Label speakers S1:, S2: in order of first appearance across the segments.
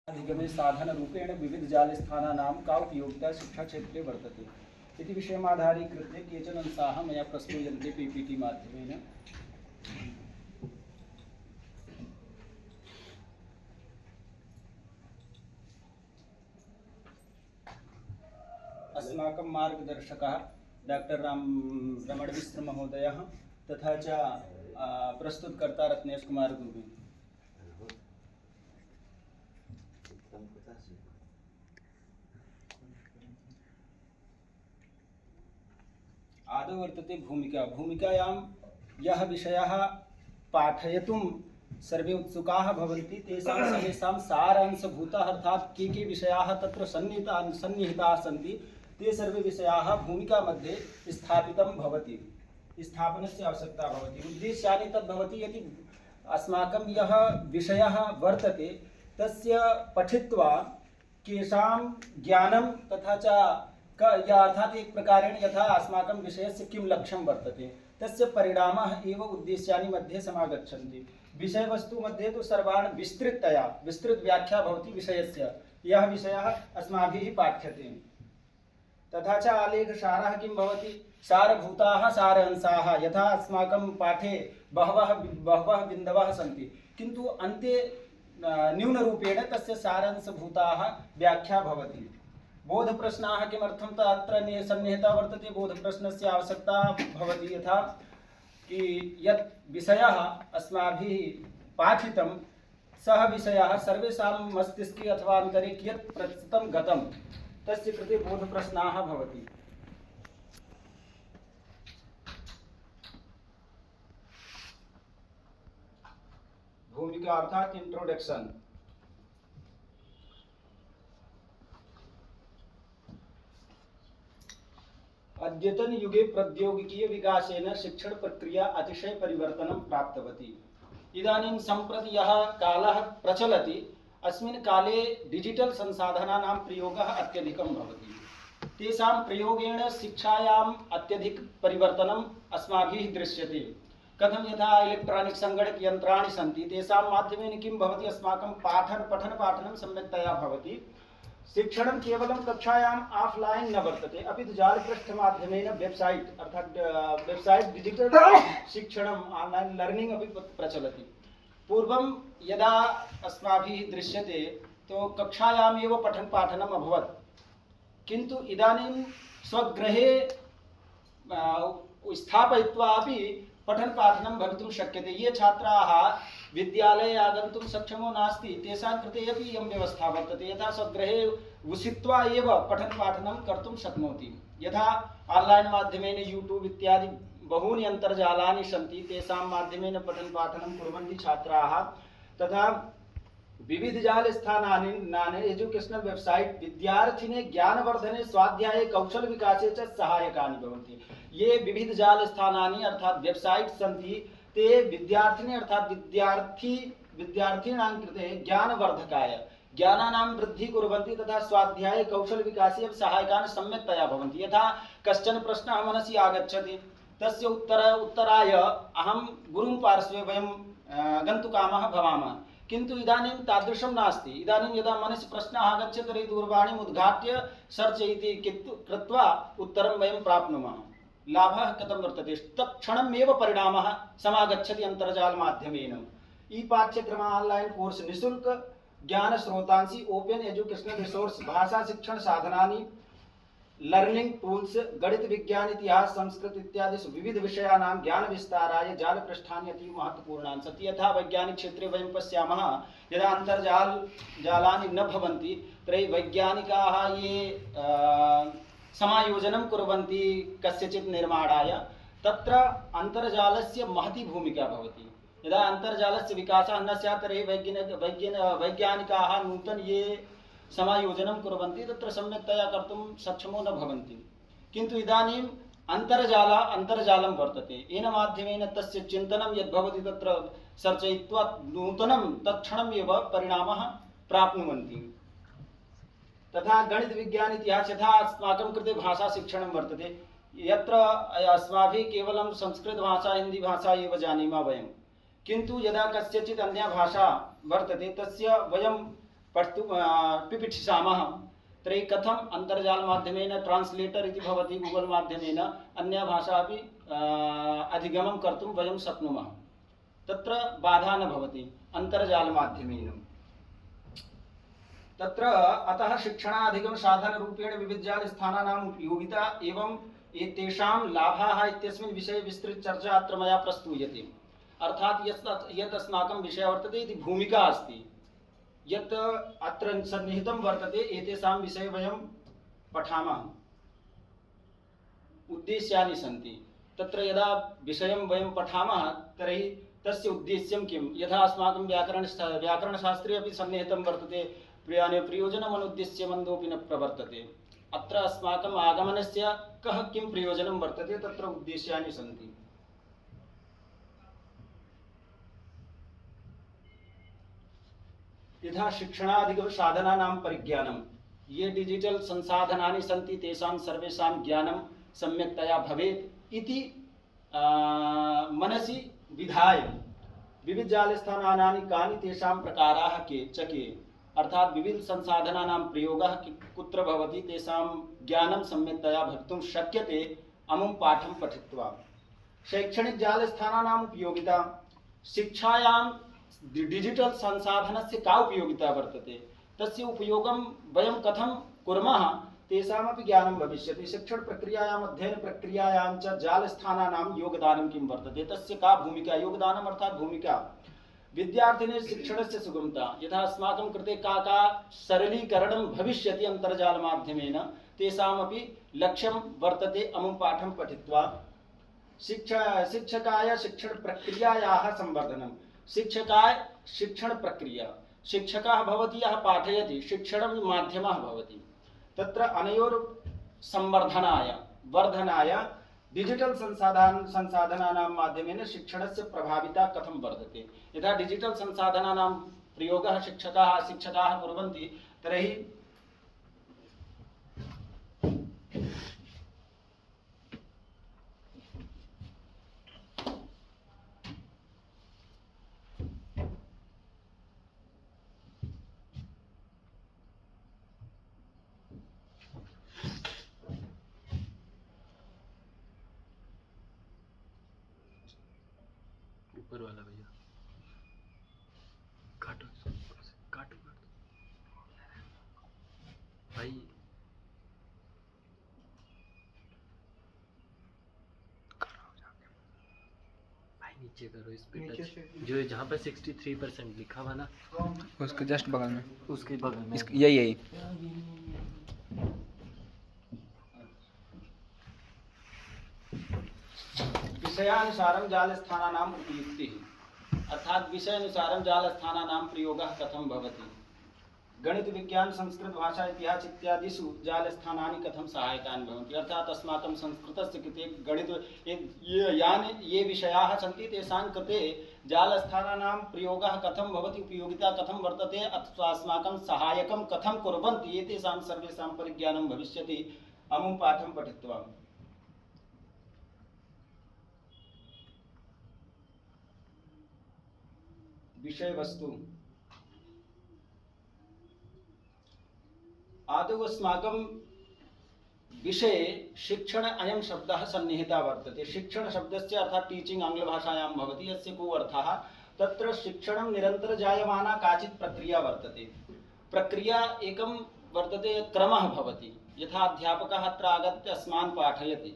S1: अधिगमे साधनरूपेण विविधजालस्थानानां का उपयोगिता शिक्षाक्षेत्रे वर्तते इति विषयमाधारीकृत्य केचन अंशाः मया प्रस्तूयन्ते पीपीटी माध्यमेन। अस्माकं मार्गदर्शकः डॉक्टर रमण मिश्र महोदयः तथा च प्रस्तुतकर्ता रत्नेश कुमार दुबे। आदौ वर्तते भूमिका। भूमिकायां यः विषयः पाठयितुं सर्वे उत्सुकाः भवन्ति तेषां सर्वेषां सारांशभूताः अर्थात् के विषयाः तत्र सन्निहिताः सन्ति ते सर्वे विषयाः भूमिका मध्ये स्थापितं भवति, स्थापनस्य आवश्यकता भवति। उद्देश्यानि तद् भवति यदि अस्माकं यः विषयः वर्तते तस्य पठित्वा केषां ज्ञानं तथा च अर्थात एक प्रकारेण यथा अस्माकं विषयस्य किं लक्ष्यं वर्तते तस्य परिणामः एव उद्देश्यानि मध्ये समागच्छन्ति। विषयवस्तु मध्ये तु सर्वान् विस्तृत व्याख्या भवति विषयस्य, यः विषयः अस्माभिः पाठ्यते। तथा च आलेखसारः किं भवति, सारभूताः सारांशाः। यथा अस्माकं पाठे बहवः बिन्दवः सन्ति किन्तु अन्ते न्यूनरूपेण तस्य सारांशभूताः व्याख्या भवति। बोधप्रश्नाः किमर्थं अत्र सन्निहिता वर्तते, बोधप्रश्नस्य आवश्यकता भवति। यथा कि यत् विषयः अस्माभिः पाठितं सः विषयः सर्वेषां मस्तिष्के अथवा अन्तरे कियत् प्रतिशतं गतं तस्य कृते बोधप्रश्नाः भवति। भूमिका अर्थात इंट्रोडक्शन। अद्यतन युगे प्रौद्योगिकीय विकासेन शिक्षण प्रक्रिया अतिशय परिवर्तनं प्राप्तवती। इदानीं सम्प्रति यः कालः प्रचलति अस्मिन् काले डिजिटल संसाधनानां प्रयोगः अत्यधिकं भवति। तेषां प्रयोगेण शिक्षायाम् अत्यधिक परिवर्तनम् अस्माभिः दृश्यते। कथं, यथा इलेक्ट्रानिक् सङ्गणकयन्त्राणि सन्ति तेषां माध्यमेन किं भवति, अस्माकं पठनं सम्यक्तया भवति। शिक्षणं केवलं कक्षायाम् ऑफलाइन न वर्तते अपि तु जालपृष्ठमाध्यमेन वेबसाइट अर्थात वेबसाइट डिजिटल शिक्षणम् ऑनलाइन लर्निंग अपि प्रचलति। पूर्वं यदा अस्माभिः दृश्यते तो कक्षायाम् एव पठन पाठनम् अभवत्, किन्तु इदानीं स्वगृहे स्थापयित्वा अपि पठन पाठनं भवितुं शक्यते। ये छात्राः विद्यालये आगन्तुं सक्षमो नास्ति तेषां कृते अपि इयं व्यवस्था वर्तते। यथा स्वगृहे उषित्वा एव पठन पाठनं कर्तुं शक्नोति। यथा ऑनलाइन माध्यमेन यूट्यूब इत्यादि बहूनि अन्तर्जालानि सन्ति तेषां माध्यमेन पठन पाठनं कुर्वन्ति छात्राः। तथा विविधजालस्थानानि एजुकेशनल वेबसाइट विद्यार्थिने ज्ञानवर्धने स्वाध्याये कौशल विकासे च सहायकानि भवन्ति। ये विविधजालस्थानानि अर्थात वेबसाइट सन्ति ते विद्यार्थिने अर्थात विद्यार्थीनां कृते ज्ञानवर्धकाय ज्ञानानां वृद्धि कुर्वन्ति तथा स्वाध्याये कौशल विकासे अपि सहायकानि सम्यक्तया भवन्ति। यथा कश्चन प्रश्नः मनसि आगच्छति तस्य उत्तराय अहं गुरुं पार्श्वे वयं गन्तुकामः भवामः, किन्तु इदानीं तादृशं नास्ति। इदानीं यदा मनसि प्रश्नः आगच्छति तर्हि दूरवाणीम् उद्घाट्य सर्च इति कृत्वा उत्तरं वयं प्राप्नुमः। लाभः कथं वर्तते, तत्क्षणमेव परिणामः समागच्छति अन्तर्जालमाध्यमेन। ई पाठ्यक्रमः ऑनलाइन कोर्स निःशुल्क ज्ञान स्रोतांसि ओपन एजुकेशनल रिसोर्स भाषा शिक्षण साधनानि लर्निंग टूल्स गणित विज्ञान इतिहास संस्कृत इत्यादि विविध विषयाणां ज्ञान विस्ताराय जालपृष्ठानि अतीव महत्वपूर्णानि सन्ति। यथा वैज्ञानिक क्षेत्रे वयं पश्यामः यदा अन्तर्जालानि न भवन्ति तर्हि वैज्ञानिकाः ये समायोजनं कुर्वन्ति कस्यचित् निर्माणाय तत्र अन्तर्जालस्य महती भूमिका भवति। यदा अन्तर्जालस्य विकासः न स्यात् तर्हि वैज्ञानिकाः नूतन ये समायोजनं कुर्वन्ति तत्र सम्यक्तया कर्तुं सक्षमो न भवन्ति। किन्तु इदानीम् अन्तर्जालं वर्तते, येन माध्यमेन तस्य चिन्तनं यद्भवति तत्र सर्चयित्वा नूतनं तत्क्षणम् एव परिणामः प्राप्नुवन्ति। तथा गणित विज्ञान इतिहास यथा अस्माकं कृते भाषा शिक्षणं वर्तते, यत्र अस्माभिः केवलं संस्कृत भाषा हिंदी भाषा एव जानीमः वयं, किन्तु यदा कस्यचित् अन्या भाषा वर्तते तस्य वयं पिपठिषामः तर्हि कथम् अन्तर्जालमाध्यमेन ट्रान्स्लेटर् इति भवति गूगल् माध्यमेन अन्या भाषा अपि अधिगमं कर्तुं वयं शक्नुमः। तत्र बाधा न भवति अन्तर्जालमाध्यमेन। तत्र अतः शिक्षणाधिगम साधनरूपेण विविधजालस्थानानाम् उपयोगिता एवं एतेषां लाभाः इत्यस्मिन् विषये विस्तृत चर्चा अत्र मया प्रस्तूयते। अर्थात् यत् अस्माकं विषयः वर्तते इति भूमिका अस्ति, यत् अत्र सन्निहितं वर्तते एतेषां विषये वयं पठामः, उद्देश्यानि सन्ति। तत्र यदा विषयं वयं पठामः तर्हि तस्य उद्देश्यं किं, यथा अस्माकं व्याकरणशास्त्रे अपि सन्निहितं वर्तते प्रयोजनमनुद्देश्य मन्दोऽपि न प्रवर्तते। अत्र अस्माकम् आगमनस्य कः किं प्रयोजनं वर्तते, तत्र उद्देश्यानि सन्ति। यथा शिक्षणाधिगम साधनानां परिज्ञानं, ये डिजिटल संसाधनानि सन्ति तेषां सर्वेषां ज्ञानं सम्यक्तया भवेत् इति मनसि विधाय विविधजालस्थानानि कानि तेषां प्रकाराः के अर्थात् विविध संसाधनानां प्रयोगः कुत्र भवति तेषां ज्ञानं सम्यक्तया भवितुं शक्यते अमुं पाठं पठित्वा। शैक्षणिक जालस्थानानाम् उपयोगिता, शिक्षायां डिजिटल संसाधनस्य का उपयोगिता वर्तते, तस्य उपयोगं वयं कथं कुर्मः तेषामपि ज्ञानं भविष्यति। शिक्षण प्रक्रियायाम् अध्ययन प्रक्रियायां च जालस्थानानां योगदानं किं वर्तते, तस्य का भूमिका, योगदानम् अर्थात् भूमिका। विद्यार्थिने शिक्षणस्य सुगमता, यथा अस्माकं कृते का सरलीकरणं भविष्यति अन्तर्जालमाध्यमेन तेषामपि लक्ष्यं वर्तते अमुं पाठं पठित्वा। शिक्षकाय शिक्षण प्रक्रियायाः संवर्धनं, शिक्षकाय शिक्षण प्रक्रिया, शिक्षकः भवति यः पाठयति, शिक्षणं माध्यमः भवति। तत्र अनयोः संवर्धनाय वर्धनाय डिजिटल संसाधनानां माध्यमेन शिक्षणस्य प्रभाविता कथं वर्धते। यथा डिजिटल संसाधनानां प्रयोगः शिक्षकाः कुर्वन्ति तर्हि
S2: ऊपर वाला भैया काटो काटो भाई, नीचे करो इस पे टच, जो जहाँ पे 63% लिखा हुआ ना
S3: उसके जस्ट बगल में,
S2: उसके बगल में
S3: यही
S1: विषयानुसारं जालस्थानानाम् उपयुक्तिः, अर्थात विषयानुसारं जालस्थानानां प्रयोगः कथं भवति। गणित विज्ञान संस्कृत भाषा इतिहास इत्यादिषु जालस्थानानि कथं सहायकानि भवन्ति, अर्थात अस्माकं संस्कृतस्य कृते गणित ये विषयाः सन्ति तेषां कृते जालस्थानानां प्रयोगः कथं भवति, उपयोगिता कथं वर्तते अथवा अस्माकं सहायकं कथं कुर्वन्ति एतेषां सर्वेषां परिज्ञानं भविष्यति अमुं पाठं पठित्वा। विषय वस्तु, आदौ अस्माकं विषये शिक्षण अयं शब्दः सन्निहितः वर्तते। शिक्षण शब्दस्य अर्थात् टीचिंग आङ्ग्लभाषायां भवति, यस्य को अर्थः तत्र शिक्षणं निरन्तर जायमाना काचित् प्रक्रिया वर्तते। प्रक्रिया एकं वर्तते, क्रमः भवति। यथा अध्यापकः अत्र आगत्य अस्मान् पाठयति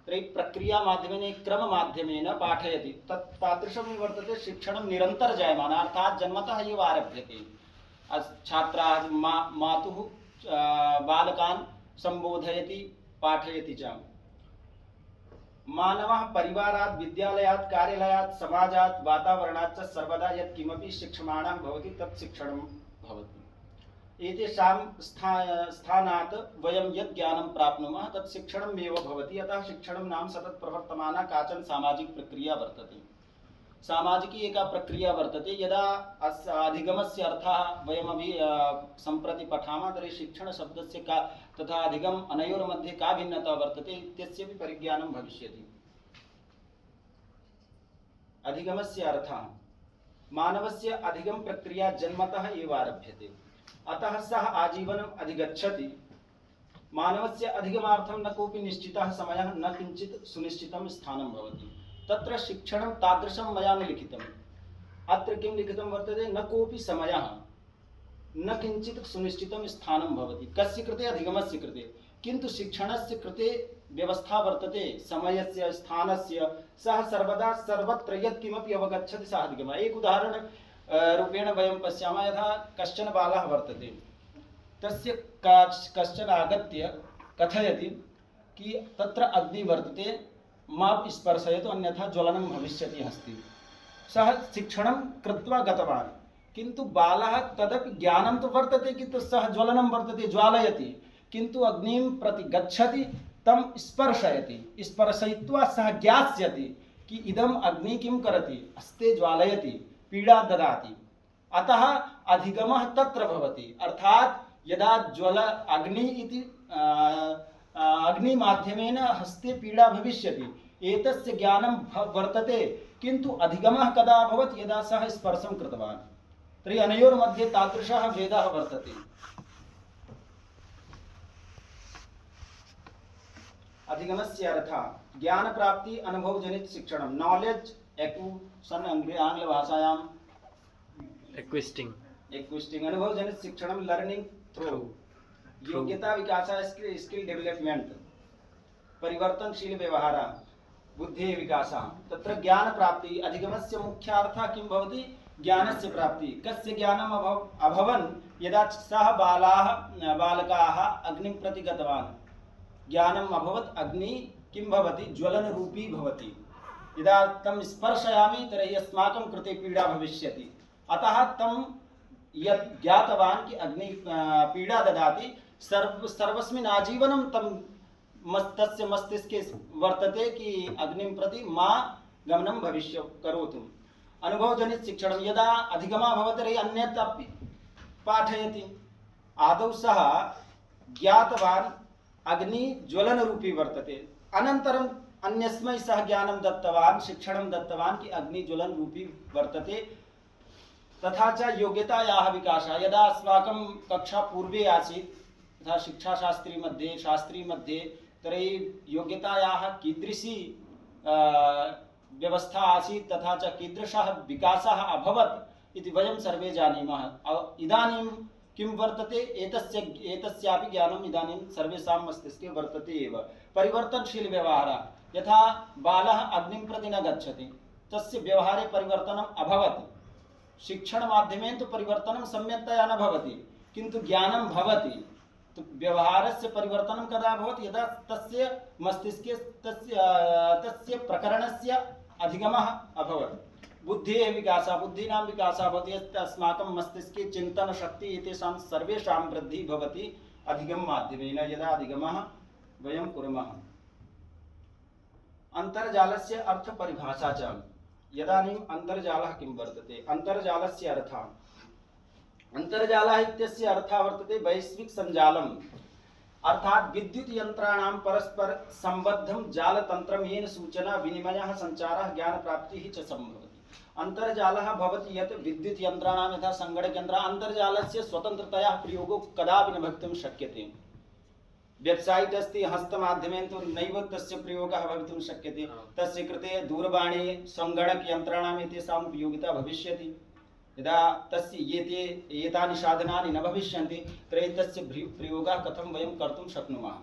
S1: तर्हि प्रक्रिया माध्यमेन क्रममाध्यमेन पाठयति, तत् तादृशं वर्तते शिक्षणं निरन्तर जायमाना, अर्थात् जन्मतः एव आरभ्यते। छात्राः मातुः बालकान् संबोधयति पाठयति च। मानवः परिवारात् विद्यालयात् कार्यालयात् समाजात् वातावरणात् च सर्वदा यत् किमपि शिक्षमाणः भवति तत् शिक्षणं भवति। एतेषां स्थानात् वयं यत् ज्ञानं प्राप्नुमः तत् शिक्षणमेव भवति। अतः शिक्षणं नाम सतत प्रवर्तमाना काचन सामाजिक प्रक्रिया वर्तते। सामाजिकी एका प्रक्रिया वर्तते। यदा अधिगमस्य अर्थः वयमपि सम्प्रति पठामः तर्हि शिक्षणशब्दस्य का तथा अधिगम अनयोर्मध्ये का भिन्नता वर्तते इत्यस्यपि परिज्ञानं भविष्यति। अधिगमस्य अर्थः, मानवस्य अधिगम प्रक्रिया जन्मतः एव आरभ्यते। अतः सः आजीवनम् अधिगच्छति। मानवस्य अधिगमार्थं न कोऽपि निश्चितः समयः न किञ्चित् सुनिश्चितं स्थानं भवति। तत्र शिक्षणं तादृशं मया न लिखितम्। अत्र किं लिखितं वर्तते, न कोऽपि समयः न किञ्चित् सुनिश्चितं स्थानं भवति कस्य कृते, अधिगमस्य कृते। किन्तु शिक्षणस्य कृते व्यवस्था वर्तते समयस्य, स्थानस्य। सः सर्वदा सर्वत्र यत्किमपि अवगच्छति सः अधिगमः। एक उदाहरण रूपेण वयं पश्यामः, यथा कश्चन बालः वर्तते, तस्य कश्चन आगत्य कथयति कि तत्र अग्निः वर्तते, मा स्पर्शयतु अन्यथा ज्वलनं भविष्यति अस्ति। सः शिक्षणं कृत्वा गतवान्, किन्तु बालः तदपि ज्ञानं तु वर्तते कि सः ज्वलनं वर्तते, ज्वालयति, किन्तु अग्निं प्रति गच्छति, तं स्पर्शयति, स्पर्शयित्वा सः ज्ञास्यति कि इदम् अग्निः किं करोति, हस्ते ज्वालयति, पीडा ददाति। अतः अधिगमः तत्र भवति। अर्थात् यदा ज्वल अग्नि इति अग्निमाध्यमेन हस्ते पीडा भविष्यति, एतस्य ज्ञानं वर्तते, किन्तु अधिगमः कदा अभवत्, यदा सः स्पर्शं कृतवान्। तर्हि अनयोर्मध्ये तादृशः भेदः वर्तते। अधिगमस्य अर्थः ज्ञानप्राप्ति अनुभवजनित शिक्षणं, नॉलेज एक्विजिशन आंग्लभाषायां एक्विजिटिंग, अनुभवजनित शिक्षणं लर्निंग थ्रू, योग्यता विकासः स्किल डेवलपमेंट, परिवर्तनशील व्यवहारः, बुद्धेः विकासः। तत्र ज्ञान प्राप्ति अधिगमस्य मुख्यार्थः किं भवति, ज्ञानस्य प्राप्ति। कस्य ज्ञानम् अभवन्, यदा सः बालकाः अग्निं प्रति गतवान्, ज्ञानम् अभवत्, अग्निः किं भवति, ज्वलनरूपी भवति। यदा तं स्पर्शयामि तर्हि अस्माकं कृते पीडा भविष्यति। अतः तं यत् ज्ञातवान् कि अग्निः पीडा ददाति, सर्वस्मिन् आजीवनं तं तस्य मस्तिष्के वर्तते कि अग्निं प्रति मा गमनं भविष्य करोतु। अनुभवजनित शिक्षणं, यदा अधिगमः भवति तर्हि अन्यत् अपि पाठयति। आदौ सः ज्ञातवान् अग्नि ज्वलनरूपी वर्तते, अनन्तरम् अन्यस्मै सः ज्ञानं दत्तवान्, शिक्षणं दत्तवान् कि अग्नि ज्वलनरूपी वर्तते। तथा च योग्यतायाः विकासः, यदा अस्माकं कक्षा पूर्वे आसीत् तथा शास्त्री मध्ये तर्हि योग्यतायाः कीदृशी व्यवस्था आसीत्, तथा च कीदृशः विकासः अभवत् इति वयं सर्वे जानीमः। इदानीं किं वर्तते, एतस्यापि ज्ञानम् इदानीं सर्वेषां मस्तिष्के वर्तते एव। परिवर्तनशील व्यवहारः, यथा बालः अग्निं प्रति न गच्छति, तस्य व्यवहारे परिवर्तनम् अभवत्। शिक्षणमाध्यमेन तु परिवर्तनं सम्यक्तया न भवति, किन्तु ज्ञानं भवति। तो व्यवहारस्य परिवर्तनं कदा भवति, यदा तस्य मस्तिष्के तस्य प्रकरणस्य अधिगमः अभवत्। बुद्धेः विकासः, बुद्धीनां विकासः भवति, अस्माकं मस्तिष्के चिन्तनशक्ति एतेषां सर्वेषां वृद्धिः भवति अधिगम माध्यमेन, यदा अधिगमः वयं कुर्मः। अन्तर्जालस्य अर्थपरिभाषा च, इदानीम् अन्तर्जालः किं वर्तते, अन्तर्जालस्य अर्थः, अन्तर्जालः इत्यस्य अर्थः वर्तते वैश्विक सञ्जालम्, अर्थात् विद्युत यन्त्राणां परस्पर सम्बद्धं जालतन्त्रं, येन सूचना विनिमयः सञ्चारः ज्ञानप्राप्तिः च सम्भवति। अन्तर्जालः भवति यत् विद्युत यन्त्राणां, यथा सङ्गणकयन्त्राणां, अन्तर्जालस्य स्वतन्त्रतया प्रयोगो कदापि न भवितुं शक्यते। वेबसाइट अस्ति, हस्तमाध्यमेन तु नैव तस्य प्रयोगः भवितुं शक्यते। तस्य कृते दूरवाणी, सङ्गणकयन्त्राणाम् एतेषाम् उपयोगिता भविष्यति। यदा तस्य एतानि साधनानि न भविष्यन्ति तर्हि तस्य प्रयोगः कथं वयं कर्तुं शक्नुमः।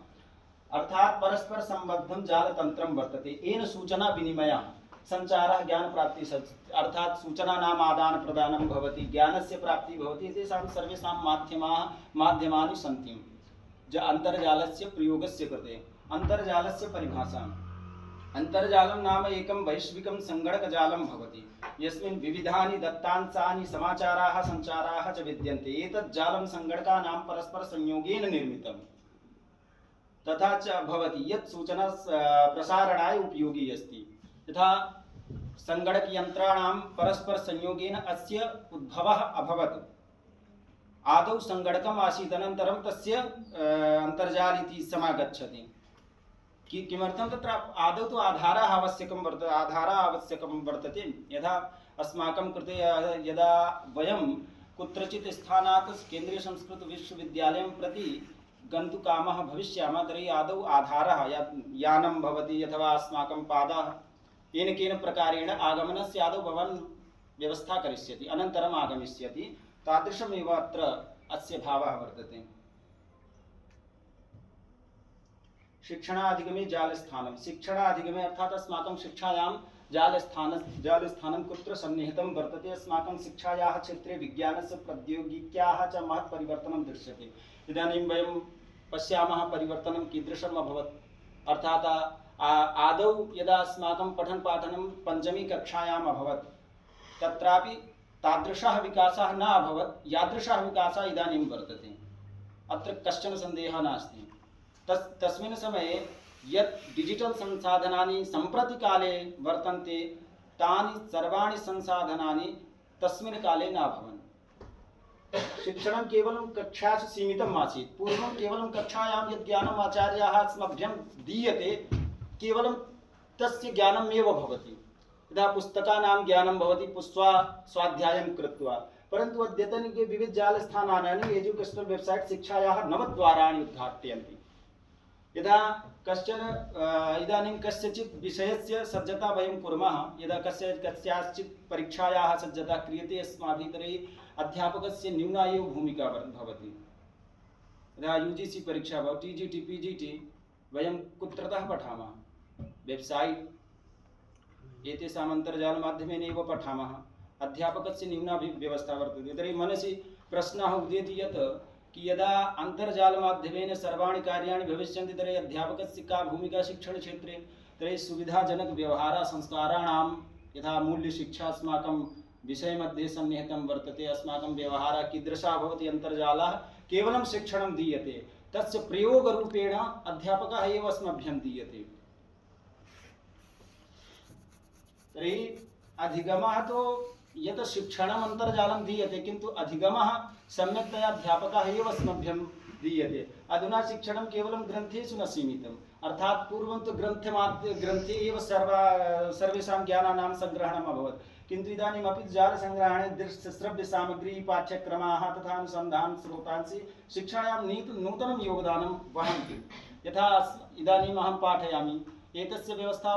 S1: अर्थात् परस्पर सम्बद्धं जालतन्त्रं वर्तते, येन सूचना विनिमयः सञ्चारः ज्ञानप्राप्तिः, अर्थात् सूचनानाम् आदानप्रदानं भवति, ज्ञानस्य प्राप्तिः भवति। एतेषां सर्वेषां माध्यमानि सन्ति अन्तर्जालस्य प्रयोगस्य कृते। अन्तर्जालस्य परिभाषा, अन्तर्जालं नाम एकं वैश्विकं सङ्गणकजालं भवति, यस्मिन् विविधानि दत्तांशानि, समाचाराः, सञ्चाराः च विद्यन्ते। एतत् जालं सङ्गणकानां परस्परसंयोगेन निर्मितं तथा च भवति, यत् सूचना प्रसारणाय उपयोगी अस्ति। यथा सङ्गणकयन्त्राणां परस्परसंयोगेन अस्य उद्भवः अभवत्। आदौ सङ्गणकम् आसीत्, अनन्तरं तस्य अन्तर्जाल इति समागच्छति। किमर्थं, तत्र आदौ तु आधारः आवश्यकं वर्तते। यथा अस्माकं कृते यदा वयं कुत्रचित् स्थानात् केन्द्रीय संस्कृत विश्वविद्यालयं प्रति गन्तुकामः भविष्यामः तर्हि आदौ आधारः यानं भवति अथवा अस्माकं पादः येन केन प्रकारेण आगमनस्य आदौ भवान् व्यवस्था करिष्यति अनन्तरम् आगमिष्यति तादृशमेव अत्र अस्य भावः वर्तते। शिक्षणाधिगमे जालस्थानं शिक्षणाधिगमे अर्थात् अस्माकं शिक्षायां जालस्थानं कुत्र सन्निहितं वर्तते। अस्माकं शिक्षायाः क्षेत्रे विज्ञानस्य प्रौद्योगिक्याः च महत् परिवर्तनं दृश्यते। इदानीं वयं पश्यामः परिवर्तनं कीदृशम् अभवत् अर्थात् आदौ यदा अस्माकं पठन पाठनं पञ्चमी कक्षायाम् अभवत् तत्रापि तादृशः विकासः न अभवत् यादृशः विकासः इदानीं वर्तते। अत्र कश्चन सन्देहः नास्ति। तस्मिन् समये यत् डिजिटल संसाधनानि सम्प्रति काले वर्तन्ते तानि सर्वाणि संसाधनानि तस्मिन् काले न अभवन्। शिक्षणं केवलं कक्षासु सीमितम् आसीत्। पूर्वं केवलं कक्षायां यत् ज्ञानम् आचार्याः अस्मभ्यं दीयते केवलं तस्य ज्ञानमेव भवति। यदा पुस्तकानां ज्ञानं भवति पुष्ट्वा स्वाध्यायं कृत्वा, परन्तु अद्यतनिके विविध जालस्थानानि एजुकेशनल वेबसाइट शिक्षायाः नवद्वाराणि उद्घाटयन्ति। यदा कश्चन इदानीं कस्यचित् विषयस्य सज्जता वयं कुर्मः, यदा कस्याचित् परीक्षायाः सज्जता क्रियते अस्माभिः तर्हि अध्यापकस्य न्यूना एव भूमिका भवति। यदा UGC परीक्षा भवति TGT PGT वयं कुत्रतः पठामः? वेबसाइट एतेषाम् अन्तर्जालमाध्यमेन एव पठामः। अध्यापकस्य न्यूना व्यवस्था वर्तते। तर्हि मनसि प्रश्नः उदेति यत् कि यदा अन्तर्जालमाध्यमेन सर्वाणि कार्याणि भविष्यन्ति तर्हि अध्यापकस्य का भूमिका शिक्षणक्षेत्रे? तर्हि सुविधाजनकव्यवहारः संस्काराणां यथा मूल्यशिक्षा अस्माकं विषयमध्ये सन्निहितं वर्तते। अस्माकं व्यवहारः कीदृशः भवति? अन्तर्जालः केवलं शिक्षणं दीयते, तस्य प्रयोगरूपेण अध्यापकः एव अस्मभ्यं दीयते। तर्हि अधिगमः तु यत् शिक्षणम् अन्तर्जालं दीयते किन्तु अधिगमः सम्यक्तया अध्यापकः एव अस्मभ्यं दीयते। अधुना शिक्षणं केवलं ग्रन्थेषु न सीमितम्। अर्थात् पूर्वं तु ग्रन्थे एव सर्वेषां ज्ञानानां सङ्ग्रहणम् अभवत्, किन्तु इदानीमपि जालसङ्ग्रहणे दृश्यश्रव्यसामग्री पाठ्यक्रमाः तथा अनुसन्धानस्रोतांसि शिक्षायां नूतनं योगदानं वहन्ति। यथा इदानीम् अहं पाठयामि, एतस्य व्यवस्था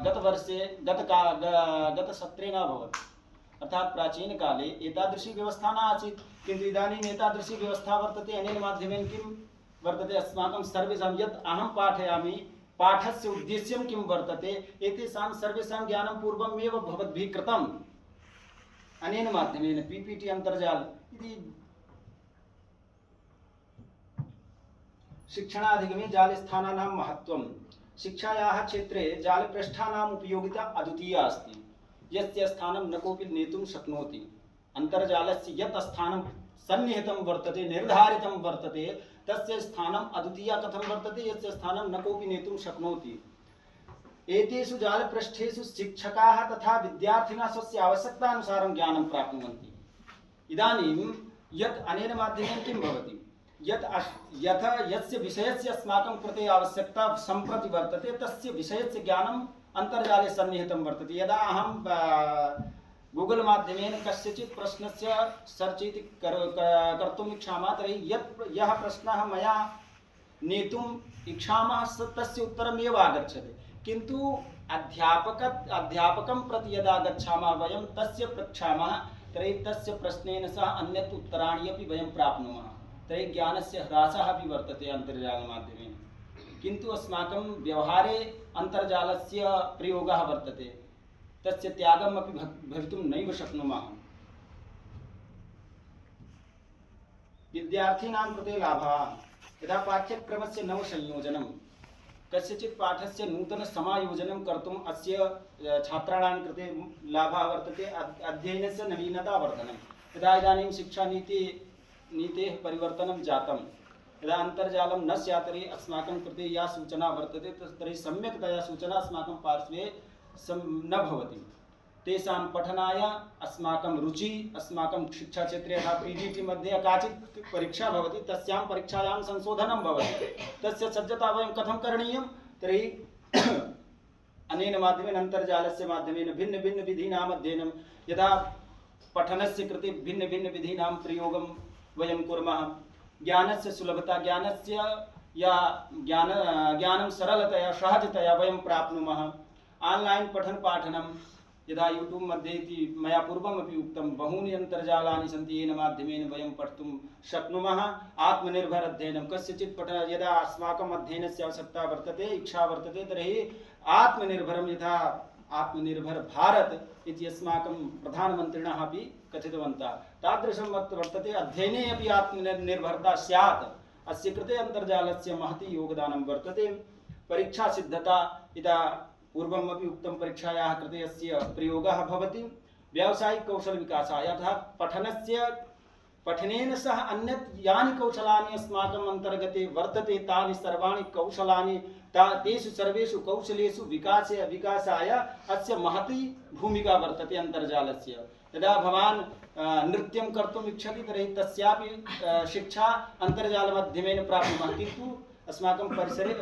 S1: गतवर्षे गतसत्रे न अभवत्। अर्थात् प्राचीनकाले एतादृशी व्यवस्था न आसीत्, किन्तु इदानीम् एतादृशी व्यवस्था वर्तते। अनेन माध्यमेन किं वर्तते? अस्माकं सर्वेषां यत् अहं पाठयामि पाठस्य उद्देश्यं किं वर्तते एतेषां सर्वेषां ज्ञानं पूर्वमेव भवद्भिः कृतम्। अनेन माध्यमेन PPT अन्तर्जाल इति। शिक्षणाधिगमे जालस्थानानां महत्त्वं। शिक्षायाः क्षेत्रे जालपृष्ठानाम् उपयोगिता अद्वितीया अस्ति, यस्य स्थानं न कोऽपि नेतुं शक्नोति। अन्तर्जालस्य यत् स्थानं सन्निहितं वर्तते, निर्धारितं वर्तते, तस्य स्थानम् अद्वितीया कथं वर्तते यस्य स्थानं न कोऽपि नेतुं शक्नोति। एतेषु जालपृष्ठेषु शिक्षकाः तथा विद्यार्थिनः स्वस्य आवश्यकतानुसारं ज्ञानं प्राप्नुवन्ति। इदानीं यत् अनेन माध्यमेन किं भवति? यस्य विषयस्य अस्माकं कृते आवश्यकता सम्प्रति वर्तते तस्य विषयस्य ज्ञानम् अन्तर्जाले सन्निहितं वर्तते। यदा अहं गूगल माध्यमेन कस्यचित् प्रश्नस्य सर्च इति कर्तुम् इच्छामः तर्हि यः प्रश्नः मया नेतुम् इच्छामः तस्य उत्तरमेव आगच्छति, किन्तु अध्यापकं प्रति यदा गच्छामः वयं तस्य पृच्छामः तर्हि तस्य प्रश्नेन सह अन्यत् उत्तराणि अपि वयं प्राप्नुमः। तर्हि ज्ञानस्य ह्रासः अपि वर्तते अन्तर्जालमाध्यमेन। किन्तु अस्माकं व्यवहारे अन्तर्जालस्य प्रयोगः वर्तते, तस्य त्यागम् अपि भवितुं नैव शक्नुमः। विद्यार्थिनां कृते लाभः। यदा पाठ्यक्रमस्य नवसंयोजनं, कस्यचित् पाठस्य नूतनसमायोजनं कर्तुम् अस्य छात्राणां कृते लाभः वर्तते। अध्ययनस्य नवीनतावर्धनं। इदानीं शिक्षानीतेः परिवर्तनं जातं। यदा अन्तर्जालं न स्यात् तर्हि अस्माकं कृते या सूचना वर्तते तर्हि सम्यक्तया सूचना अस्माकं पार्श्वे न भवति। तेषां पठनाय अस्माकं रुचिः, अस्माकं शिक्षाक्षेत्रे यथा PGT मध्ये काचित् परीक्षा भवति, तस्यां परीक्षायां संशोधनं भवति, तस्य सज्जता वयं कथं करणीयं? तर्हि अनेन माध्यमेन अन्तर्जालस्य माध्यमेन भिन्नभिन्नविधीनाम् अध्ययनं। यदा पठनस्य कृते भिन्न भिन्न विधीनां प्रयोगं वयं कुर्मः। ज्ञानस्य सुलभता, ज्ञानस्य या ज्ञानं सरलतया सहजतया वयं प्राप्नुमः। आन्लैन् पठन पाठनं यदा यूट्यूब् मध्ये इति मया पूर्वमपि उक्तं, बहूनि अन्तर्जालानि सन्ति येन माध्यमेन वयं पठितुं शक्नुमः। आत्मनिर्भर अध्ययनं कस्यचित् यदा अस्माकम् अध्ययनस्य आवश्यकता वर्तते, इच्छा वर्तते, तर्हि आत्मनिर्भरं यथा आत्मनिर्भर भारत इति अस्माकं प्रधानमन्त्रिणः अपि कथितवन्तः, तादृशं वर्तते। अध्ययने अपि आत्मनिर्भरता स्यात्, अस्य कृते अन्तर्जालस्य महती योगदानं वर्तते। परीक्षा सिद्धता, यदा पूर्वमपि उक्तं, परीक्षायाः कृते अस्य प्रयोगः भवति। व्यावसायिक कौशल विकासाय, अर्थात् पठनेन सह अन्यत् यानि कौशलानि अस्माकम् अन्तर्गते वर्तते, तानि सर्वाणि कौशलानि तेषु सर्वेषु कौशलेषु विकासाय अस्य महती भूमिका वर्तते अन्तर्जालस्य। यदा भवान् नृत्यं कर्तुम् इच्छति तर्हि तस्यापि शिक्षा अन्तर्जालमाध्यमेन प्राप्नुमः, किन्तु अस्माकं परिसरे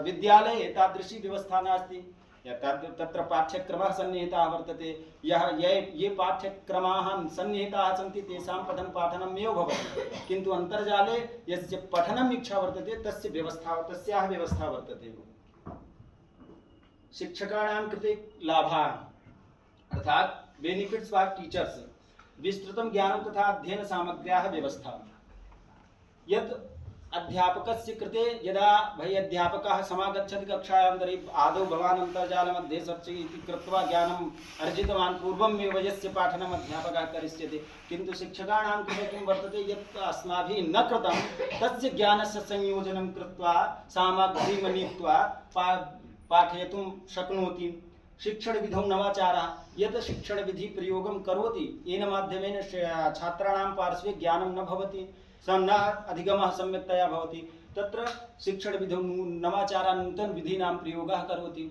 S1: विद्यालये एतादृशी व्यवस्था नास्ति। तत्र पाठ्यक्रमः सन्निहितः वर्तते। ये पाठ्यक्रमाः सन्निहिताः सन्ति तेषां पठन पाठनमेव भवति, किन्तु अन्तर्जाले यस्य पठनम् इच्छा वर्तते तस्याः व्यवस्था वर्तते। शिक्षकाणां कृते लाभाः, अर्थात् बेनिफिट्स् फार् टीचर्स्, विस्तृतं ज्ञानं तथा अध्ययन सामग्र्याः व्यवस्था। यत् अध्यापकस्य कृते यदा अध्यापकः समागच्छति कक्षायां, तर्हि आदौ भवान् अन्तर्जालमध्ये सर्च् इति कृत्वा ज्ञानम् अर्जितवान्, पूर्वमेव यस्य पाठनम् अध्यापकः करिष्यति। किन्तु शिक्षकाणां कृते किं वर्तते, यत् अस्माभिः न कृतं तस्य ज्ञानस्य संयोजनं कृत्वा सामग्रीं नीत्वा पाठयितुं शक्नोति। शिक्षणविधौ नवाचारः, यत् शिक्षणविधि प्रयोगं करोति येन माध्यमेन छात्राणां पार्श्वे ज्ञानं न भवति, स न अधिगमः सम्यक्तया भवति, तत्र शिक्षणविधौ नवाचारः नूतनविधीनां प्रयोगः करोति,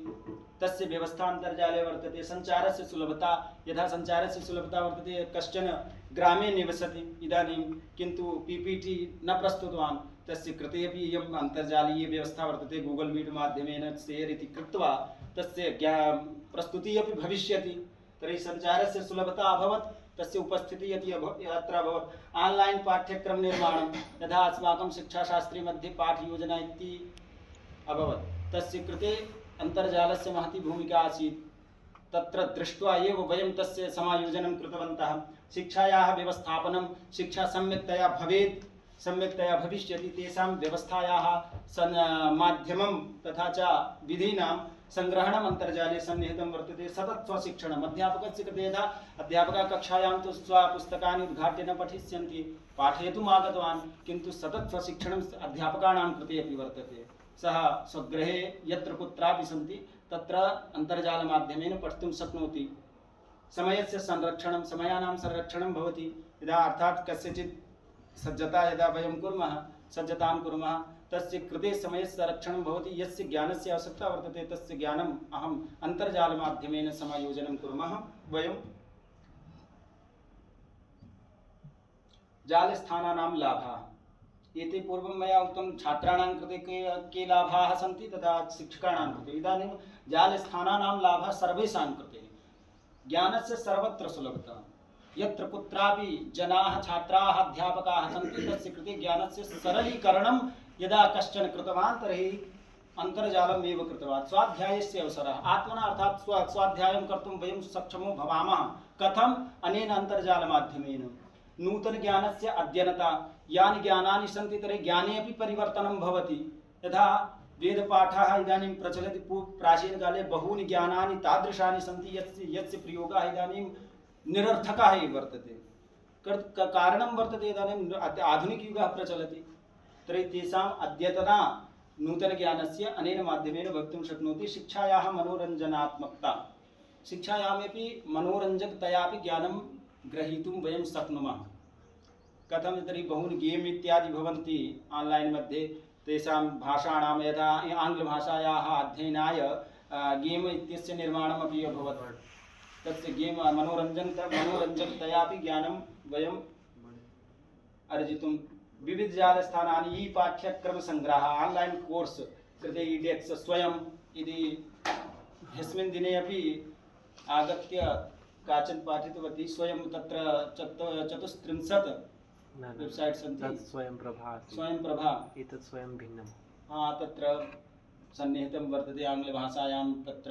S1: तस्य व्यवस्था अन्तर्जाले वर्तते। सञ्चारस्य सुलभता, यथा सञ्चारस्य सुलभता वर्तते, कश्चन ग्रामे निवसति इदानीं, किन्तु PPT न प्रस्तुतवान्, तस्य कृते अपि इयम् अन्तर्जालीय व्यवस्था वर्तते। गूगल् मीट् माध्यमेन शेर् इति कृत्वा तस्य प्रस्तुतिः अपि भविष्यति। तर्हि सञ्चारस्य सुलभता अभवत्, तस्य उपस्थितिः अत्र अभवत्। आन्लैन् पाठ्यक्रम निर्माणं, यथा अस्माकं शिक्षाशास्त्री मध्ये पाठयोजना इति अभवत्, तस्य कृते अन्तर्जालस्य महती भूमिका आसीत्। तत्र दृष्ट्वा एव वयं तस्य समायोजनं कृतवन्तः। शिक्षायाः व्यवस्थापनं, शिक्षा सम्यक्तया भवेत्, सम्यक्तया भविष्यति, तेषां व्यवस्थायाः माध्यमं तथा च विधीनां संग्रहणम् अन्तर्जाले सन्निहितं वर्तते। सतत स्वशिक्षणम्, अध्यापकस्य कृते यथा अध्यापकः कक्षायां तु स्वपुस्तकानि उद्घाट्य न पठिष्यन्ति, पाठयितुम् आगतवान्, किन्तु सतत स्वशिक्षणम् अध्यापकानां कृते अपि वर्तते। सः स्वगृहे यत्र कुत्रापि सन्ति तत्र अन्तर्जालमाध्यमेन पठितुं शक्नोति। समयस्य संरक्षणं, समयानां संरक्षणं भवति। यदा अर्थात् कस्यचित् सज्जतां कुर्मः, तस्य कृते समयस्य संरक्षणं भवति। यस्य ज्ञानस्य आवश्यकता वर्तते तस्य ज्ञानम् अहम् अन्तर्जालमाध्यमेन समायोजनं कुर्मः वयं। जालस्थानानां लाभाः, एते पूर्वं मया उक्तं, छात्राणां कृते के लाभाः सन्ति तथा शिक्षकाणां कृते। इदानीं जालस्थानानां लाभः सर्वेषां कृते। ज्ञानस्य सर्वत्र सुलभता, यत्र कुत्रापि जनाः, छात्राः, अध्यापकाः सन्ति, तस्य कृते ज्ञानस्य सरलीकरणं यदा कश्चन कृतवान् तर्हि अन्तर्जालम् एव कृतवान्। स्वाध्यायस्य अवसरः, आत्मना अर्थात् स्वाध्यायं कर्तुं वयं सक्षमो भवामः। कथम्? अनेन अन्तर्जालमाध्यमेन। नूतनज्ञानस्य अद्यनता, यानि ज्ञानानि सन्ति तर्हि ज्ञाने अपि परिवर्तनं भवति। यथा वेदपाठः इदानीं प्रचलति, प्राचीनकाले बहूनि ज्ञानानि तादृशानि सन्ति यस्य प्रयोगः इदानीं निरर्थकः एव वर्तते। कारणं वर्तते, इदानीम् आधुनिकयुगः प्रचलति, तर्हि तेषाम् अद्यतना नूतनज्ञानस्य अनेन माध्यमेन भवितुं शक्नोति। शिक्षायाः मनोरञ्जनात्मकता, शिक्षायामपि मनोरञ्जकतयापि ज्ञानं ग्रहीतुं वयं शक्नुमः। कथं? तर्हि बहूनि गेम् इत्यादि भवन्ति आन्लैन् मध्ये, तेषां भाषाणां, यथा आङ्ग्लभाषायाः अध्ययनाय गेम् इत्यस्य निर्माणमपि अभवत्। तस्य गेम् मनोरञ्जकतयापि ज्ञानं वयम् अर्जितुं। विविधजालस्थानानि, ई पाठ्यक्रमसङ्ग्रहः, आन्लैन् कोर्स् कृते edX स्वयम् इति ह्यस्मिन् दिने अपि आगत्य काचन पाठितवती स्वयं तत्र चतुस्त्रिंशत्
S2: न न
S1: वेब्सैट् सन्ति
S2: तत् स्वयं प्रभा अस्ति।
S1: स्वयं प्रभा
S2: एतत् स्वयं भिन्नं।
S1: तत्र सन्निहितं वर्तते आङ्ग्लभाषायां तत्र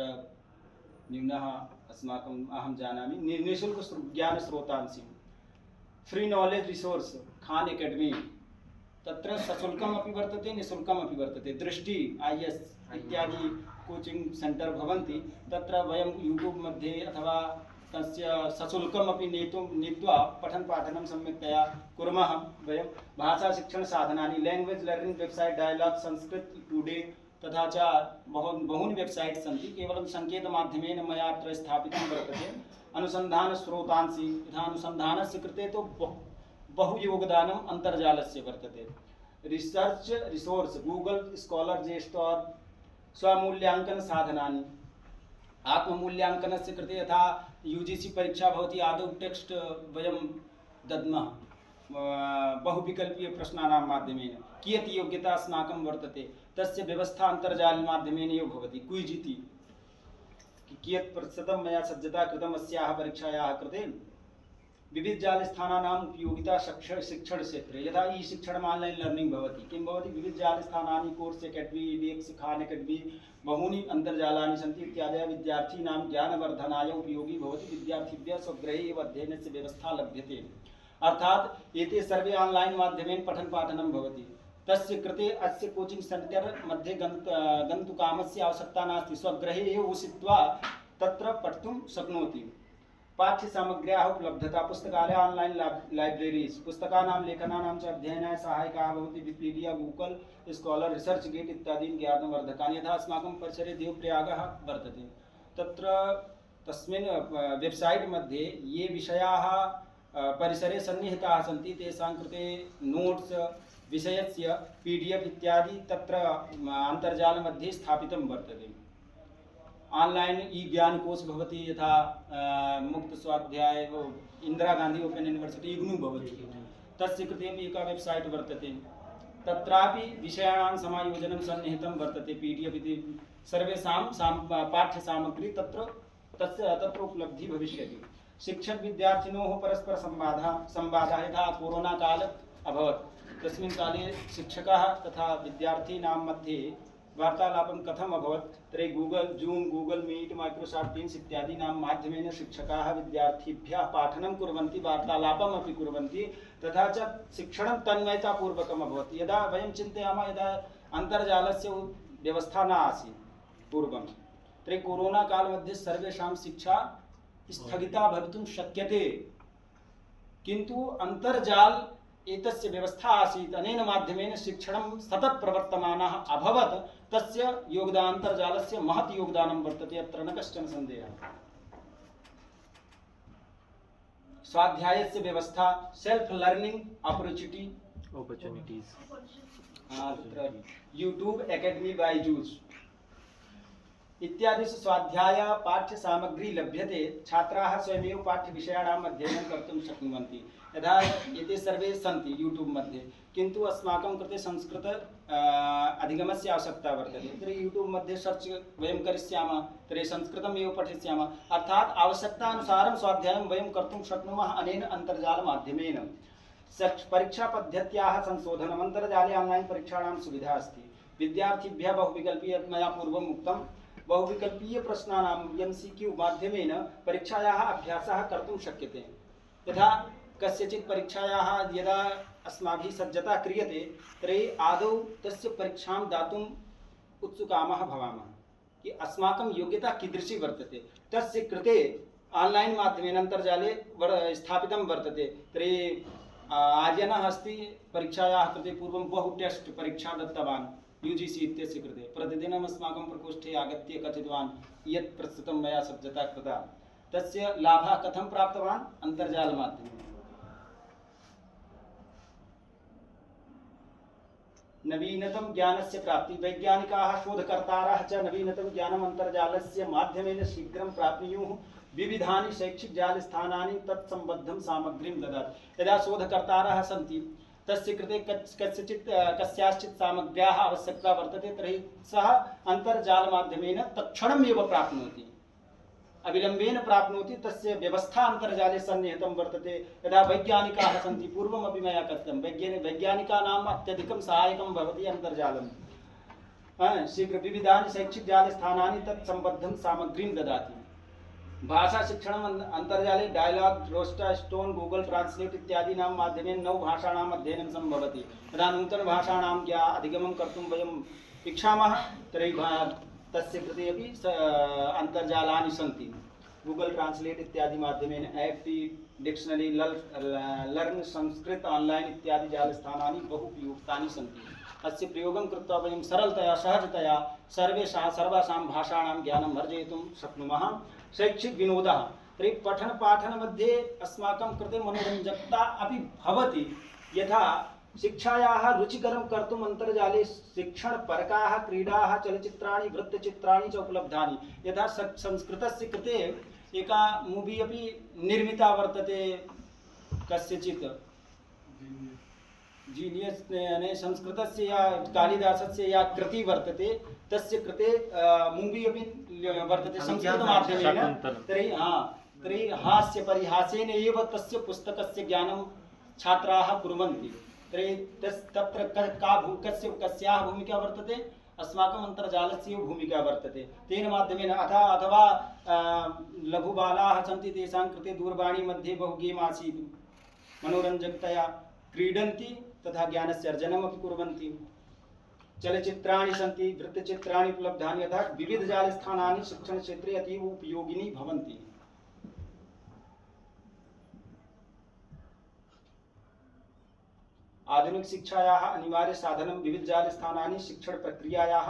S1: न्यूनः अस्माकम् अहं जानामि निःशुल्क ज्ञानस्रोतांसि free knowledge resource Khan Academy तत्र सशुल्कमपि वर्तते निःशुल्कमपि वर्तते दृष्टि IS इत्यादि कोचिंग सेंटर भवन्ति तत्र वयं यूट्यूब मध्ये अथवा तस्य सशुल्कमपि नीत्वा पठन पाठनं सम्यक्तया कुर्मः। वयं भाषाशिक्षणसाधनानि language learning website dialogue Sanskrit today तथा च बहूनि वेबसाइट् सन्ति केवलं सङ्केतमाध्यमेन मया अत्र स्थापितं वर्तते। अनुसन्धानस्रोतांसि यथा अनुसन्धानस्य कृते तु बहु योगदानम् अन्तर्जालस्य वर्तते। Research resource Google scholar JSTOR स्वमूल्याङ्कन साधनानि आत्ममूल्याङ्कनस्य कृते यथा UGC परीक्षा भवति आदौ टेक्स्ट वयं दद्मः बहुविकल्पीय प्रश्नानां माध्यमेन कियत् योग्यता अस्माकं वर्तते तस्य व्यवस्था अन्तर्जालमाध्यमेन एव भवति। क्विज इति कियत् प्रतिशतं मया सज्जता कृतम् अस्याः परीक्षायाः कृते। विविधजालस्थानानाम् उपयोगिता शिक्षणक्षेत्रे यथा ई शिक्षणम् आन्लैन् लर्निङ्ग् भवति किं भवति विविधजालस्थानानि course academy EDX Khan Academy बहूनि अन्तर्जालानि सन्ति इत्यादयः विद्यार्थिनां ज्ञानवर्धनाय उपयोगी भवति। विद्यार्थिभ्यः स्वगृहे एव अध्ययनस्य व्यवस्था लभ्यते अर्थात् एते सर्वे आन्लैन् माध्यमेन पठन पाठनं भवति। तस्य कृते अस्य कोचिंग सेंटर मध्ये गन्तुकामस्य आवश्यकता नास्ति स्वगृहे एव उषित्वा तत्र पठितुं शक्नोति। पाठ्यसामग्र्याः उपलब्धता पुस्तकालय ऑनलाइन लाइब्रेरीज पुस्तकानां लेखनानां च अध्ययनाय सहायकाः भवन्ति। Wikipedia Google Scholar research gate इत्यादीनि ज्ञानवर्धकानि यथा अस्माकं परिसरे देवप्रयागः वर्तते तत्र तस्मिन् वेबसाइट मध्ये ये विषयाः परिसरे सन्निहिताः सन्ति तेषां कृते नोट्स विषयस्य PDF इत्यादि तत्र अन्तर्जालमध्ये स्थापितं वर्तते। ऑनलाइन ज्ञान कोर्स भवति यथा मुक्त स्वाध्याय इंदिरा गांधी ओपन यूनिवर्सिटी इग्नू भवति तस्य कृते अपि एका वेबसाइट वर्तते तत्रापि विषयाणां समायोजनं सन्निहितं वर्तते। PDF इति सर्वेषां पाठ्यसामग्री तत्र उपलब्धि भविष्यति। शिक्षक विद्यार्थिनोः परस्पर संवादः यथा कोरोना काल अभवत् तस्मिन् काले शिक्षकाः तथा विद्यार्थीनां मध्ये वार्तालापं कथम् अभवत् तर्हि Google Zoom Google Meet Microsoft Teams इत्यादीनां माध्यमेन शिक्षकाः विद्यार्थिभ्यः पाठनं कुर्वन्ति वार्तालापम् अपि कुर्वन्ति तथा च शिक्षणं तन्मयतापूर्वकम् अभवत्। यदा वयं चिन्तयामः यदा अन्तर्जालस्य व्यवस्था न आसीत् पूर्वं तर्हि कोरोना कालमध्ये सर्वेषां शिक्षा स्थगिता भवितुं शक्यते किन्तु अन्तर्जाल एतस्य व्यवस्था आसीत् अनेन माध्यमेन शिक्षणं सतत प्रवर्तमानः अभवत् तस्य अन्तर्जालस्य महत् योगदानं वर्तते अत्र न कश्चन सन्देहः। स्वाध्यायस्य व्यवस्था self learning opportunities YouTube academy Byju's इत्यादिषु स्वाध्याय पाठ्य सामग्री लभ्यते। छात्राः स्वयमेव पाठ्य विषयाणाम् अध्ययनं कर्तुं शक्नुवन्ति यथा एते सर्वे सन्ति यूट्यूब मध्ये किन्तु अस्माकं कृते संस्कृत अधिगमस्य आवश्यकता वर्तते तर्हि यूट्यूब मध्ये सर्च वयं करिष्यामः तर्हि संस्कृतमेव पठिष्यामः अर्थात् आवश्यकतानुसारं स्वाध्यायं वयं कर्तुं शक्नुमः अनेन अन्तर्जालमाध्यमेन। परीक्षापद्धत्याः संशोधनम् अन्तर्जाले ऑनलाइन परीक्षाणां सुविधा अस्ति। विद्यार्थिभ्यः बहुविकल्पीय मया पूर्वम् उक्तं बहुविकल्पीय प्रश्नानां MCQ माध्यमेन परीक्षायाः अभ्यासः कर्तुं शक्यते। यथा कस्यचित् परीक्षायाः यदा अस्माभिः सज्जता क्रियते तर्हि आदौ तस्य परीक्षां दातुम् उत्सुकामः भवामः कि अस्माकं योग्यता कीदृशी वर्तते तस्य कृते ऑनलाइन माध्यमेन अन्तर्जाले स्थापितं वर्तते। तर्हि आर्यनः अस्ति परीक्षायाः कृते पूर्वं बहु टेस्ट परीक्षा दत्तवान् UGC इत्यस्य कृते प्रतिदिनम् अस्माकं प्रकोष्ठे आगत्य कथितवान् यत् प्रस्तुतं मया सज्जता कृता तस्य लाभः कथं प्राप्तवान् अन्तर्जालमाध्यमेन। नवीनतम ज्ञानस्य प्राप्ति वैज्ञानिकाः शोधकर्तारः च नवीनतम ज्ञानम् अन्तर्जालस्य माध्यमेन शीघ्रं प्राप्नुयुः विविधानि शैक्षिकजालस्थानानि तत्सम्बद्धं सामग्रीं ददाति। यदा शोधकर्तारः सन्ति तस्य कृते कस्याश्चित् सामग्र्याः आवश्यकता वर्तते तर्हि सः अन्तर्जालमाध्यमेन तत्क्षणमेव प्राप्नोति। अविलम्बेन प्राप्नोति तस्य व्यवस्था अन्तर्जाले सन्निहितं वर्तते। यदा वैज्ञानिकाः सन्ति, पूर्वमपि मया कथितं, वैज्ञानिकानाम् अत्यधिकं सहायकं भवति अन्तर्जालं। शीघ्र विविधानि शैक्षिकजालस्थानानि तत्सम्बद्धं सामग्रीं ददाति। भाषा शिक्षणम् अन्तर्जाले डायलॉग, रोस्टा स्टोन, गूगल ट्रांसलेट इत्यादीनां माध्यमेन नवभाषाणाम् अध्ययनं सम्भवति। यदा नूतनभाषाणां अधिगमनं कर्तुं वयम् इच्छामः तर्हि तस्य कृते अपि अन्तर्जालानि सन्ति। गूगल ट्रांसलेट इत्यादि माध्यमेन एफ्टी, डिक्शनरी, लर्न संस्कृत ऑनलाइन इत्यादि जालस्थानानि बहु उपयुक्तानि सन्ति। अस्य प्रयोगं कृत्वा वयं सरलतया सहजतया सर्वासां भाषाणां ज्ञानं अर्जयितुं शक्नुमः। शैक्षिक विनोदः, तर्हि पठन पाठन मध्ये अस्माकं कृते मनोरञ्जकता अपि भवति। यथा शिक्षायाः रुचिकरं कर्तुम् अन्तर्जाले शिक्षणपरकाः क्रीडाः, चलचित्राणि, वृत्तचित्राणि च उपलब्धानि। यथा संस्कृतस्य कृते एका मूवी अपि निर्मिता वर्तते, कस्यचित् जीनियस् ने संस्कृतस्य या कालिदासस्य या कृति वर्तते तस्य कृते मूवी अपि वर्तते संस्कृतमाध्यमेन। तर्हि हास्यपरिहासेन एव तस्य पुस्तकस्य ज्ञानं छात्राः कुर्वन्ति। तर्हि तत्र कस्याः भूमिका वर्तते? अस्माकम् अन्तर्जालस्य भूमिका वर्तते। तेन माध्यमेन अथवा लघुबालाः सन्ति, तेषां कृते दूरवाणी मध्ये बहु गेम् आसीत्, मनोरञ्जकतया क्रीडन्ति तथा ज्ञानस्य अर्जनमपि कुर्वन्ति। चलचित्राणि सन्ति, वृत्तचित्राणि उपलब्धानि, यथा विविधजालस्थानानि शिक्षणक्षेत्रे अतीव उपयोगिनी भवन्ति। आधुनिक शिक्षायाः अनिवार्य साधनं विविधजालस्थानानि शिक्षणप्रक्रियायाः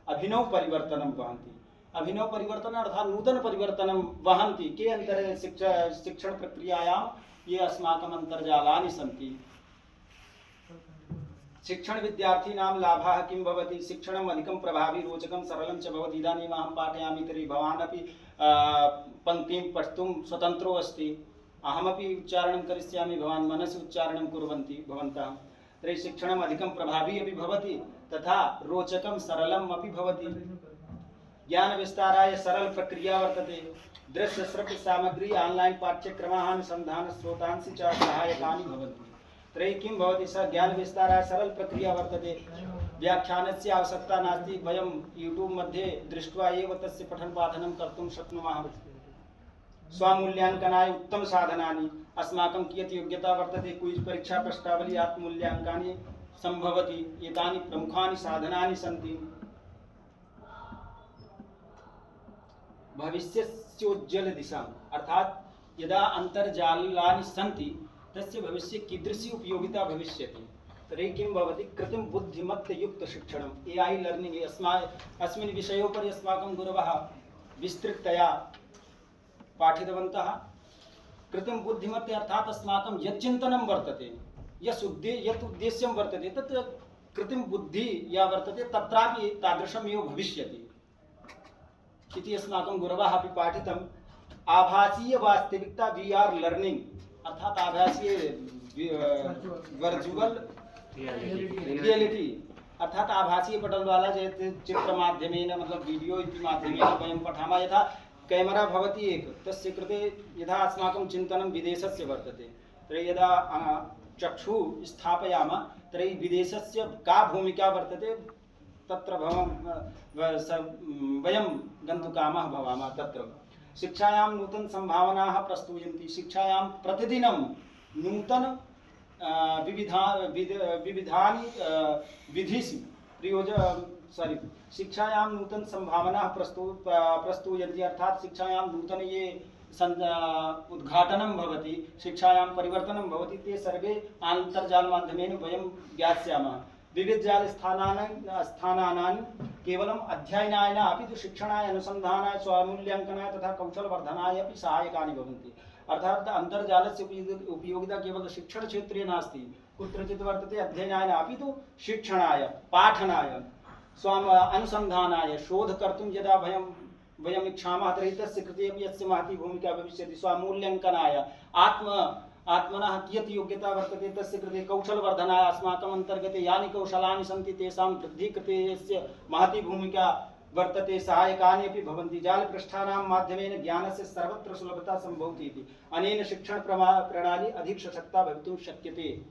S1: अभिनव परिवर्तनं वहन्ति। अभिनव परिवर्तन अर्थात नूतन परिवर्तनं वहन्ति। के अंतरे शिक्षण प्रक्रियायां ये अस्माकम् अन्तर्जालानि सन्ति। शिक्षण विद्यार्थीनां लाभः किं भवति? शिक्षणम् अधिकं प्रभावी, रोचकं, सरलं च भवति। इदानीम् अहं पाठयामि तर्हि भवान् अपि पङ्क्तिं पठितुं स्वतन्त्रो अस्ति। अहमपि उच्चारणं करिष्यामि, भवान् मनसि उच्चारणं कुर्वन्ति भवन्तः। तर्हि शिक्षणम् अधिकं प्रभावी अपि भवति तथा रोचकं सरलम् अपि भवति। ज्ञानविस्ताराय सरल प्रक्रिया वर्तते। दृश्य श्रव्य सामग्री, ऑनलाइन पाठ्यक्रमाः, अनुसन्धान स्रोतांसि च सहायकानि भवन्ति। तर्हि किं भवति? ज्ञानविस्ताराय सरल प्रक्रिया वर्तते। व्याख्यानस्य आवश्यकता नास्ति, वयं यूट्यूब मध्ये दृष्ट्वा एव तस्य पठन पाठनं कर्तुं शक्नुमः। स्वमूल्याङ्कनाय उत्तम साधनानि, अस्माकं कियत् योग्यता वर्तते, क्विज परीक्षा प्रश्नावली, आत्ममूल्याङ्कानि सम्भवति। एतानि प्रमुखानि साधनानि सन्ति। भविष्यस्योज्ज्वल दिशा, अर्थात यदा अन्तर्जालानि सन्ति तस्य भविष्ये कीदृशी उपयोगिता भविष्यति। तर्हि किं भवति? कृत्रिम बुद्धिमत्तयुक्त शिक्षणम्, AI लर्निंग, अस्मिन् विषयोपरि अस्माकं गुरवः विस्तृततया पाठितवन्तः। कृत्रिम बुद्धिमत्ते अर्थात अस्माकं यत् चिन्तनं वर्तते, यत् उद्देश्यं वर्तते, तत् कृत्रिम बुद्धि या वर्तते तत्रापि तादृशमेव भविष्यति इति अस्माकं गुरवः अपि पाठितम्। आभासीय वास्तविकता, VR लर्निंग, अर्थात आभासीय वर्चुअल रियलिटी, अर्थात आभासीय पटल वाला चित्र माध्यमेन, मतलब वीडियो इति माध्यमेन वयं पठामः। यथा कैमरा भवति एक, तस्य कृते यथा अस्माकं चिन्तनं विदेशस्य वर्तते, तर्हि यदा चक्षुः स्थापयामः तर्हि विदेशस्य का भूमिका वर्तते तत्र वयं गन्तुकामः भवामः। तत्र शिक्षायां नूतन संभावनाः प्रस्तूयन्ति। शिक्षायां प्रतिदिनं नूतन विविधानि विधिषु शिक्षायां नूतन संभावनाः प्रस्तूयन्ति, अर्थात शिक्षायां नूतन ये उद्घाटनं भवति, शिक्षायां परिवर्तनं भवति, ते सर्वे अन्तर्जाल माध्यमेन वयं ज्ञास्यामः। विविधजालस्थानानि केवलम् अध्ययनाय न अपि तु शिक्षणाय, अनुसन्धानाय, स्वमूल्याङ्कनाय तथा कौशलवर्धनाय अपि सहायकानि भवन्ति। अर्थात अन्तर्जालस्य उपयोगिता केवल शिक्षणक्षेत्रे नास्ति, कुत्रचित् वर्तते अध्ययनाय न अपि तु शिक्षणाय, पाठनाय, अनुसन्धानाय, शोध कर्तुं यदा वयम् इच्छामः तर्हि तस्य कृते अपि अस्य महती भूमिका भविष्यति। स्वमूल्याङ्कनाय, आत्मनः कियत् योग्यता वर्तते तस्य कृते कौशलवर्धनाय, अस्माकम् अन्तर्गते यानि कौशलानि सन्ति तेषां वृद्धिः कृते यस्य महती भूमिका वर्तते सहायकानि अपि भवन्ति। जालपृष्ठानां माध्यमेन ज्ञानस्य सर्वत्र सुलभता सम्भवति इति। अनेन शिक्षण प्रणाली अधिक सशक्ता भवितुं शक्यते।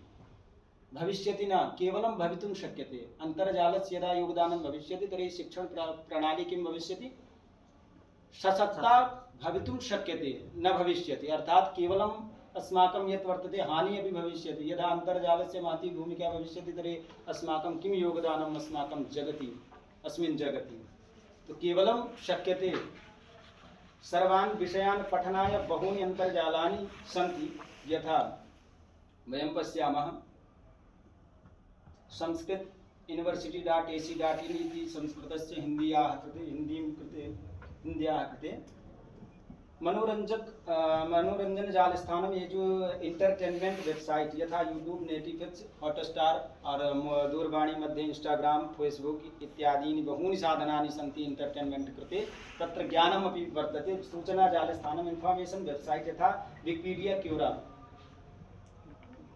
S1: भविष्यति न केवलं भवितुं शक्यते। अन्तर्जालस्य यदा योगदानं भविष्यति तर्हि शिक्षण प्रणाली किं भविष्यति? सशक्ता भवितुं शक्यते, न भविष्यति। अर्थात् केवलं अस्माकं यत् वर्तते हानि अपि भविष्यति। यदा अन्तर्जालस्य महती भूमिका भविष्यति तर्हि अस्माकं किं योगदानम् अस्माकं जगति, अस्मिन् जगति? तो केवलं शक्यते। सर्वान् विषयान् पठनाय बहूनि अन्तर्जालानि सन्ति। यथा वयं पश्यामः संस्कृत university.ac.in इति संस्कृतस्य हिन्द्याः कृते मनोरंजन ये जो इंटरटेनमेंट वेबसाइट यथा यूट्यूब, नेटफ्लिक्स, हॉटस्टार और दूरवाणी मध्ये इंस्टाग्राम, फेसबुक इत्यादीनि बहूनि साधनानि सन्ति इंटरटेनमेंट कृते। तत्र ज्ञानमपि वर्तते। सूचनाजालस्थानम् इन्फॉर्मेशन वेबसाइट यथा विकिपीडिया, क्यूरा।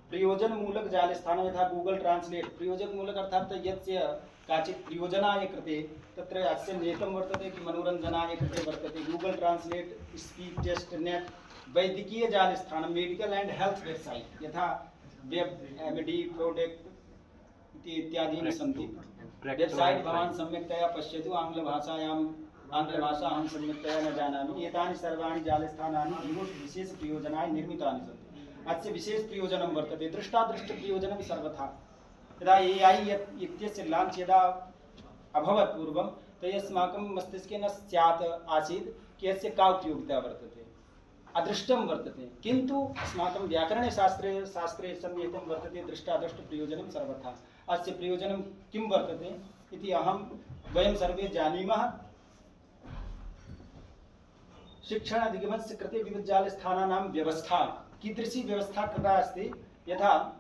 S1: प्रयोजनमूलक जालस्थानं यथा गूगल ट्रांसलेट। प्रयोजनमूलक अर्थात् यस्य काचित् प्रयोजनाय कृते तत्र अस्य नेतं वर्तते कि मनोरञ्जनाय कृते वर्तते। Google Translate, speak test net. वैद्यकीय जालस्थानं मेडिकल एंड हेल्थ वेबसाइट यथा वेब MD प्रोडक्ट इत्यादीनि सन्ति। वेबसाइट भवान् सम्यक्तया पश्यतु। आङ्ग्लभाषा अहं सम्यक्तया न जानामि। एतानि सर्वाणि जालस्थानानि विशेष प्रयोजनाय निर्मितानि सन्ति। अस्य विशेष प्रयोजनं वर्तते दृष्टादृष्ट प्रयोजनं सर्वथा। यदा AI इत्यस्य लांच यदा अभवत् पूर्वं तर्हि अस्माकं मस्तिष्के न स्यात् आसीत् कि अस्य का उपयोगिता वर्तते, अदृष्टं वर्तते। किन्तु अस्माकं व्याकरणशास्त्रे सन्निहितं वर्तते दृष्टादृष्ट प्रयोजनं सर्वथा। अस्य प्रयोजनं किं वर्तते इति वयं सर्वे जानीमः। शिक्षण अधिगमस्य कृते विविधजालस्थानानां व्यवस्था कीदृशी व्यवस्था कृता अस्ति? यथा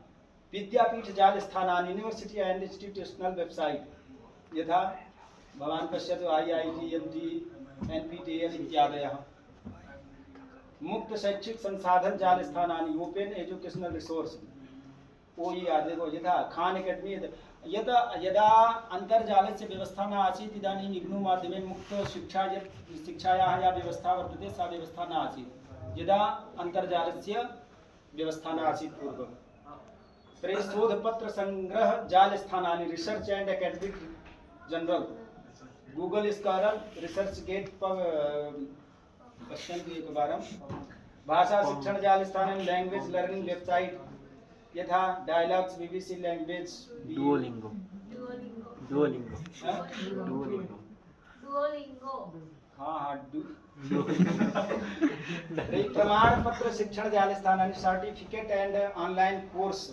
S1: विद्यापीठ जालस्थानानि, यूनिवर्सिटी एंड इंस्टीट्यूशनल वेबसाइट यथा भवान् पश्यतु IIT, MD, NPTEL इत्यादयः। मुक्त शैक्षिक संसाधन जालस्थानानि, ओपन एजुकेशनल रिसोर्स OER यथा खान अकादमी। यदा अन्तर्जालस्य व्यवस्था न आसीत् इदानीम् इग्नू माध्यमेन मुक्त शिक्षायाः या व्यवस्था वर्तते सा व्यवस्था न आसीत् यदा अन्तर्जालस्य व्यवस्था न आसीत् पूर्वं। तर्हि शोधपत्र संग्रह जालस्थानानि, research and academic journal, Google Scholar, research gate पश्यन्तु एकवारं। भाषा शिक्षण जालस्थानानि, लैंग्वेज लर्निंग वेबसाइट यथा डायलॉग्स, BBC लैंग्वेज,
S2: Duolingo.
S1: हाँ प्रमाण पत्र शिक्षण जालस्थानानि, सर्टिफिकेट एंड ऑनलाइन कोर्स,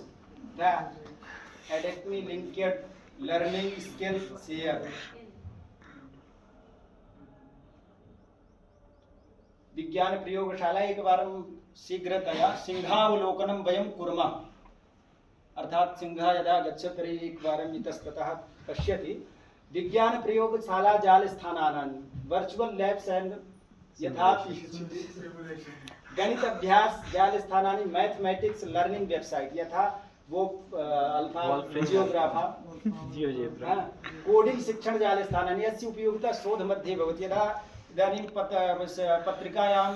S1: एडेक्मी लिंक्ड लर्निंग स्किल शेयर। विज्ञान प्रयोगशाला एकवारं शीघ्रतया सिंहावलोकनं वयं कुर्मः। अर्थात सिंह यदा गच्छति तर्हि एकवारम् इतस्ततः पश्यति। विज्ञान प्रयोगशाला जालस्थानानि, वर्चुअल लैब्स एंड यथा गणित अभ्यास जालस्थानानि, मैथमेटिक्स लर्निंग वेबसाइट यथा वो अल्फा जियोग्राफा, कोडिंग शिक्षण जालस्थानानि। अस्य उपयोगिता शोध मध्ये भवति। यदा इदानीं पत्रिकायां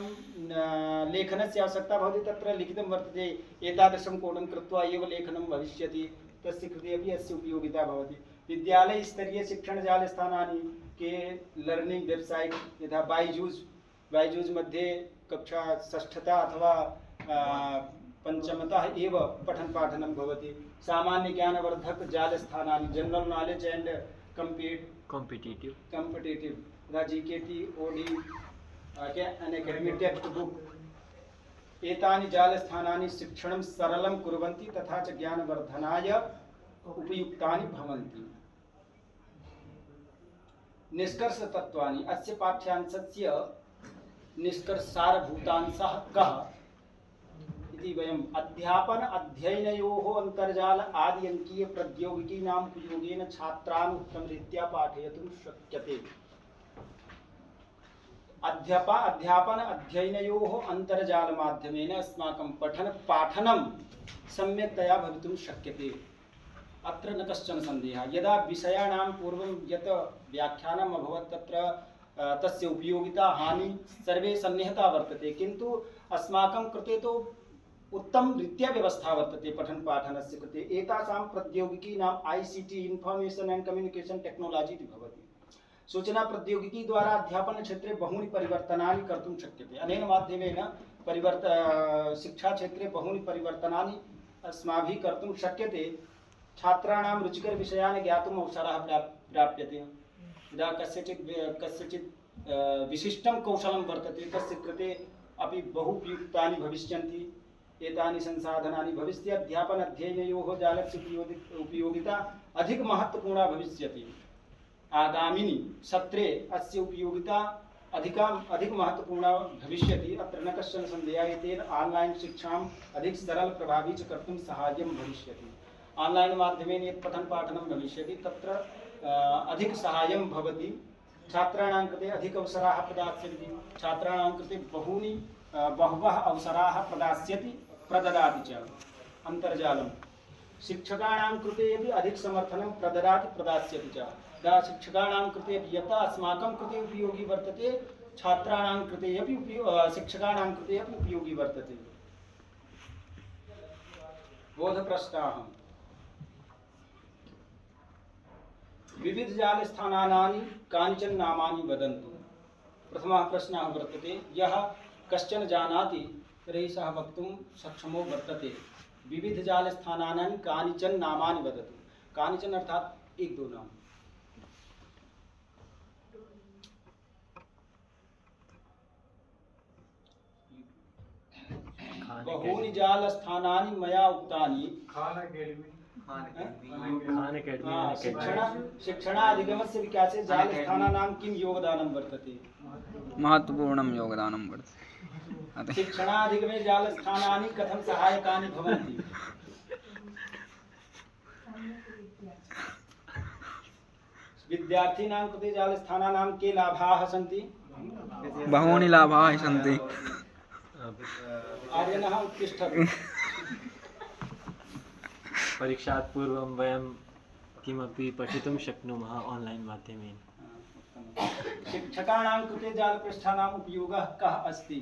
S1: लेखनस्य आवश्यकता भवति तत्र लिखितं वर्तते एतादृशं कोडं कृत्वा एव लेखनं भविष्यति, तस्य कृते अपि अस्य उपयोगिता भवति। विद्यालय स्तरीय शिक्षण जालस्थानानि के लर्निंग वेबसाइट यथा बायजूज मध्ये कक्षा षष्ठतः अथवा पञ्चमतः एव पठन पाठनं भवति। सामान्य ज्ञानवर्धक जालस्थानानि, जनरल नॉलेज एंड कॉम्पिटिटिव तथा GKT, OD Unacademy text book. एतानि जालस्थानानि शिक्षणं सरलं कुर्वन्ति तथा च ज्ञानवर्धनाय उपयुक्तानि भवन्ति। निष्कर्ष तत्वानि, अस्य पाठ्यांशस्य निष्कर्षसारभूतांशः कः इति वयम् अध्यापन अध्ययनयोः अन्तर्जाल आदि अंकीय प्रौद्योगिकीनाम् उपयोगेन छात्रान् उत्तमरीत्या पाठयितुं शक्यते। अध्यापन अध्ययनयोः अन्तर्जाल माध्यमेन अस्माकं पठन पाठनं सम्यक्तया भवितुं शक्यते। अत्र तत्र न कश्चन सन्देहः। यदा विषयाणां पूर्वं यत् व्याख्यानम् अभवत् तत्र तस्य उपयोगिता हानि सर्वे सन्निहिता वर्तते, किन्तु अस्माकं कृते तु उत्तमरीत्या व्यवस्था वर्तते पठन पाठनस्य कृते। एतासां प्रौद्योगिकीनां ICT information and communication technology इति भवति। सूचना प्रौद्योगिकी द्वारा अध्यापन क्षेत्रे बहूनि परिवर्तनानि कर्तुं शक्यते। अनेन माध्यमेन शिक्षा क्षेत्रे बहूनि परिवर्तनानि अस्माभिः कर्तुं शक्यते। छात्राणां रुचिकर विषयान् ज्ञातुम् अवसरः प्राप्यते। यदा कस्यचित् विशिष्टं कौशलं वर्तते तस्य कृते अपि बहु उपयुक्तानि भविष्यन्ति। एतानि संसाधनानि भविष्ये अध्यापन अध्ययनयोः जालस्य उपयोगिता अधिक महत्वपूर्णा भविष्यति। आगामिनि सत्रे अस्य उपयोगिता अधिक महत्वपूर्णा भविष्यति। अत्र न कश्चन सन्देहः। एतेन ऑनलाइन शिक्षाम् अधिक सरल प्रभावी च कर्तुं साहाय्यं भविष्यति। ऑनलाइन माध्यमेन यत् पठन पाठनं भविष्यति तत्र अधिक साहाय्यं भवति। छात्राणां कृते अधिक अवसराः प्रदास्यन्ति। छात्राणां कृते बहवः अवसराः प्रददाति च अन्तर्जालं। शिक्षकाणां कृते अपि अधिक समर्थनं प्रदास्यति च। यदा शिक्षकाणां कृते यथा अस्माकं कृते उपयोगी वर्तते, छात्राणां कृते अपि शिक्षकाणां कृते अपि उपयोगी वर्तते। बोधप्रश्नाः। विविध जालस्थानानि कानिचन नामानि वदन्तु। प्रथमः प्रश्नः वर्तते, यः कश्चन जानाति तर्हि सः वक्तुं सक्षमो वर्तते। विविध जालस्थानानि कानिचन नामानि वदतु। कानिचन अर्थात एक दो नाम। बहूनि जालस्थानानि मया उक्तानि। शिक्षणाधिगमस्य विकासे जालस्थानानां किं योगदानं वर्तते?
S3: महत्वपूर्णं योगदानं वर्तते।
S1: शिक्षणाधिगमे जालस्थानानि कथं सहायकानि भवन्ति? विद्यार्थिनां कृते जालस्थानानां के लाभाः सन्ति?
S3: बहूनि लाभाः सन्ति।
S1: आर्यनः उत्तिष्ठतु।
S2: परीक्षात् पूर्वं वयं किमपि पठितुं शक्नुमः ऑनलाइन माध्यमेन।
S1: शिक्षकाणां कृते जालपृष्ठानाम् उपयोगः कः अस्ति?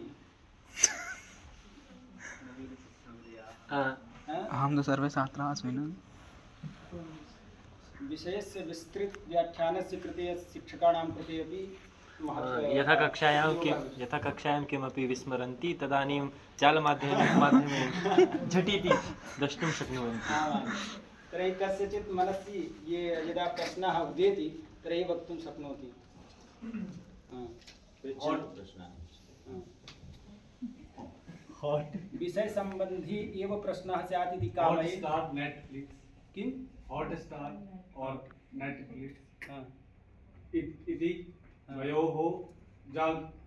S3: अहं तु सर्वे छात्राः अस्मि न।
S1: विषयस्य विस्तृत व्याख्यानस्य कृते शिक्षकाणां कृते अपि
S2: यथा कक्षायां किमपि विस्मरन्ति तदानीं जालमाध्यमेन झटिति द्रष्टुं शक्नुवन्ति।
S1: तर्हि कस्यचित् मनसि यदा प्रश्नः उदेति तर्हि वक्तुं शक्नोति। विषय संबंधी एव प्रश्नः स्यात् इति कामये। किं
S4: हॉटस्टार और नेटफ्लिक्स इति द्वयोः